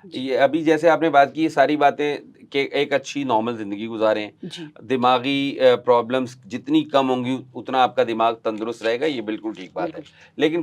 یہ ابھی جیسے آپ نے بات کی، یہ ساری باتیں کہ ایک اچھی نارمل زندگی گزاریں، دماغی پرابلمس جتنی کم ہوں گی اتنا آپ کا دماغ تندرست رہے گا، یہ بالکل ٹھیک بات ہے. لیکن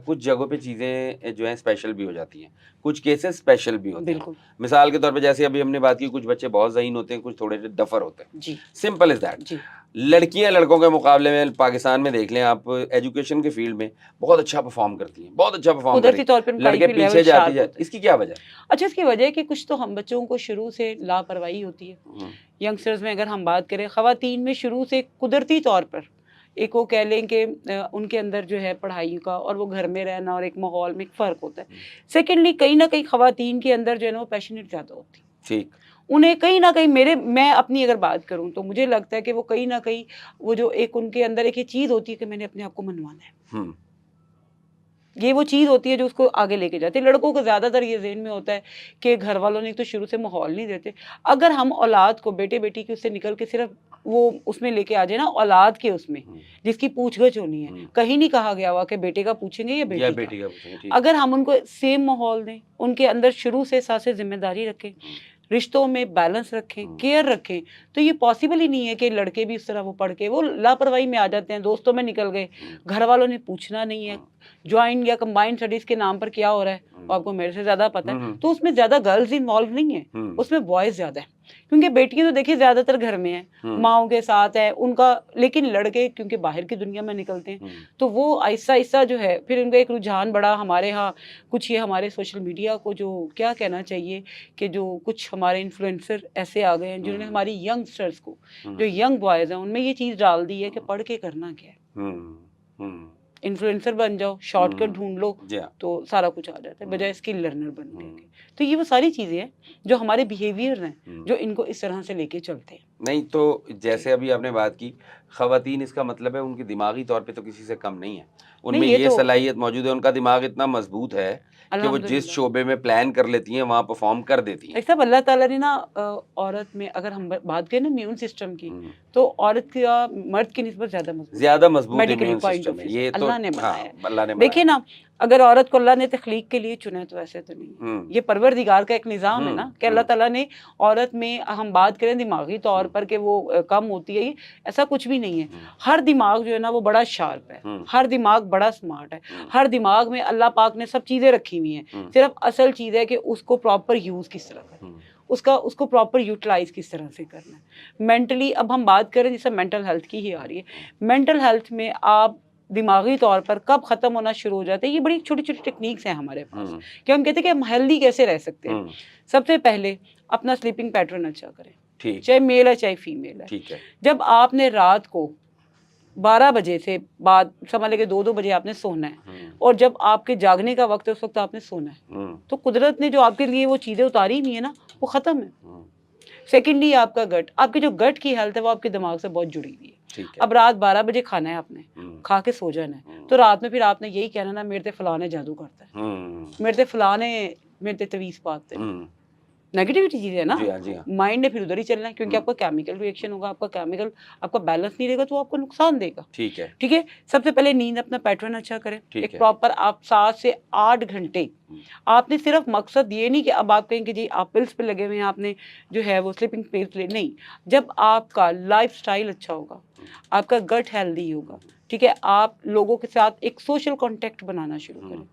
کچھ جگہوں پہ چیزیں جو ہیں اسپیشل بھی ہو جاتی ہیں، کچھ کیسز اسپیشل بھی ہوتے ہیں. مثال کے طور پہ جیسے ابھی ہم نے بات کی، کچھ بچے بہت ذہین ہوتے ہیں، کچھ تھوڑے سے ڈفر ہوتے ہیں. Simple is that. لڑکیاں لڑکوں کے مقابلے میں پاکستان میں دیکھ لیں آپ، ایجوکیشن کے فیلڈ میں بہت اچھا پرفارم کرتی ہیں، بہت اچھا پرفارم کرتی ہیں، لڑکے پیچھے جاتے ہیں. اس کی کیا وجہ ہے؟ اچھا، اس کی وجہ ہے کہ کچھ تو ہم بچوں کو شروع سے لاپرواہی ہوتی ہے. ینگسٹرز میں اگر ہم بات کریں، خواتین میں شروع سے قدرتی طور پر ایک وہ کہہ لیں کہ ان کے اندر جو ہے پڑھائی کا اور وہ گھر میں رہنا اور ایک ماحول میں ایک فرق ہوتا ہے. سیکنڈلی کہیں نہ کہیں خواتین کے اندر جو ہے نا وہ پیشنیٹ زیادہ ہوتی ہے. ٹھیک. انہیں کہیں نہ کہیں میں اپنی اگر بات کروں تو مجھے لگتا ہے کہ وہ کہیں نہ کہیں وہ جو ایک ان کے اندر ایک یہ چیز ہوتی ہے کہ میں نے اپنے آپ کو منوانا ہے. یہ وہ چیز ہوتی ہے جو اس کو آگے لے کے جاتے ہیں. لڑکوں کو زیادہ تر یہ ذہن میں ہوتا ہے کہ گھر والوں نے تو شروع سے ماحول نہیں دیتے. اگر ہم اولاد کو بیٹے بیٹی کی اس سے نکل کے صرف وہ اس میں لے کے آ جائے نا، اولاد کے اس میں جس کی پوچھ گچھ ہونی ہے، کہیں نہیں کہا گیا ہوا کہ بیٹے کا پوچھیں گے یا بیٹی کا. اگر ہم ان کو سیم ماحول دیں، ان کے اندر شروع سے ساتھ سے ذمہ داری رکھیں، رشتوں میں بیلنس رکھیں، کیئر رکھیں، تو یہ پاسبل ہی نہیں ہے کہ لڑکے بھی اس طرح وہ پڑھ کے وہ لاپرواہی میں آ جاتے ہیں. دوستوں میں نکل گئے، گھر والوں نے پوچھنا نہیں ہے جوائنٹ یا کمبائنڈ اسٹڈیز کے نام پر کیا ہو رہا ہے، آپ کو میرے سے زیادہ پتہ ہے. تو اس میں زیادہ گرلز انوالو نہیں ہیں، اس میں بوائز زیادہ ہیں. کیونکہ بیٹیاں تو دیکھیے زیادہ تر گھر میں ہیں، ماؤں کے ساتھ ہے ان کا. لیکن لڑکے کیونکہ باہر کی دنیا میں نکلتے ہیں تو وہ آہستہ آہستہ جو ہے پھر ان کا ایک رجحان بڑا. ہمارے ہاں کچھ یہ ہمارے سوشل میڈیا کو جو کیا کہنا چاہیے کہ جو کچھ ہمارے انفلوئنسر ایسے آ گئے ہیں جنہوں نے ہماری ینگسٹرز کو، جو ینگ بوائز ہیں، ان میں یہ چیز ڈال دی ہے کہ پڑھ کے کرنا کیا ہے. انفلوئنسر بن جاؤ، شارٹ کٹ ڈھونڈ لو تو سارا کچھ آ جاتا ہے، بجائے اسکل لرنر بننے کے. تو یہ وہ ساری چیزیں ہیں جو ہمارے بیہیویئر ہیں جو ان کو اس طرح سے لے کے چلتے ہیں. نہیں تو جیسے ابھی آپ نے بات کی خواتین، اس کا مطلب ہے ان کی دماغی طور پہ تو کسی سے کم نہیں ہے، ان میں یہ صلاحیت موجود ہے، ان کا دماغ اتنا مضبوط ہے کہ وہ جس شعبے میں پلان کر لیتی ہیں وہاں پرفارم کر دیتی ہیں. صاحب اللہ تعالیٰ نے نا عورت میں اگر ہم بات کریں نا امیون سسٹم کی، تو عورت کا مرد کی نسبت زیادہ مضبوط امیون سسٹم ہے. یہ تو اللہ نے بنایا ہے. دیکھیں نا، اگر عورت کو اللہ نے تخلیق کے لیے چنا ہے تو ایسے تو نہیں ہے. یہ پروردگار کا ایک نظام ہے نا کہ اللہ تعالیٰ نے عورت میں، ہم بات کریں دماغی طور پر کہ وہ کم ہوتی ہے، ایسا کچھ بھی نہیں ہے. ہر دماغ جو ہے نا وہ بڑا شارپ ہے، ہر دماغ بڑا سمارٹ ہے. ہر دماغ میں اللہ پاک نے سب چیزیں رکھی ہوئی ہیں. صرف اصل چیز ہے کہ اس کو پراپر یوز کس طرح کریں، اس کو پراپر یوٹیلائز کس طرح سے کرنا ہے. مینٹلی اب ہم بات کریں جیسے مینٹل ہیلتھ کی ہی آ رہی ہے. مینٹل ہیلتھ میں آپ دماغی طور پر کب ختم ہونا شروع ہو جاتے ہیں، یہ بڑی چھوٹی چھوٹی ٹیکنیکس ہیں ہمارے پاس کہ ہم کہتے ہیں کہ ہم ہیلدی کیسے رہ سکتے ہیں. سب سے پہلے اپنا سلیپنگ پیٹرن اچھا کریں، چاہے میل ہے چاہے فیمیل ہے. جب آپ نے رات کو 12 بجے سے بعد سمجھ لے کے 2 بجے آپ نے سونا ہے، اور جب آپ کے جاگنے کا وقت ہے اس وقت آپ نے سونا ہے، تو قدرت نے جو آپ کے لیے وہ چیزیں اتاری ہوئی ہیں نا وہ ختم ہے. سیکنڈلی آپ کا گٹ، آپ کی جو گٹ کی ہیلتھ ہے وہ آپ کے دماغ سے بہت جڑی ہوئی ہے. اب رات 12 بجے کھانا ہے آپ نے، کھا کے سو جانا ہے، تو رات میں پھر آپ نے یہی کہنا نا میرے تے فلاں نے جادو کرتا ہے، میرے تے فلاں نے میرے تے تویز پاتے ہیں. نیگیٹیوٹی چیز ہے نا، مائنڈ نے پھر ادھر ہی چلنا ہے کیونکہ آپ کا کیمیکل ریئیکشن ہوگا، آپ کا کیمیکل آپ کا بیلنس نہیں رہے گا تو آپ کو نقصان دے گا. ٹھیک ہے. سب سے پہلے نیند اپنا پیٹرن اچھا کریں، ایک پراپر آپ 7 سے 8 گھنٹے. آپ نے صرف مقصد یہ نہیں کہ اب آپ کہیں کہ جی آپ پلس پہ لگے ہوئے ہیں، آپ نے جو ہے وہ سلیپنگ پلس لے، نہیں. جب آپ کا لائف سٹائل اچھا ہوگا، آپ کا گٹ ہیلدی ہوگا، ٹھیک ہے، آپ لوگوں کے ساتھ ایک سوشل کانٹیکٹ بنانا شروع کریں.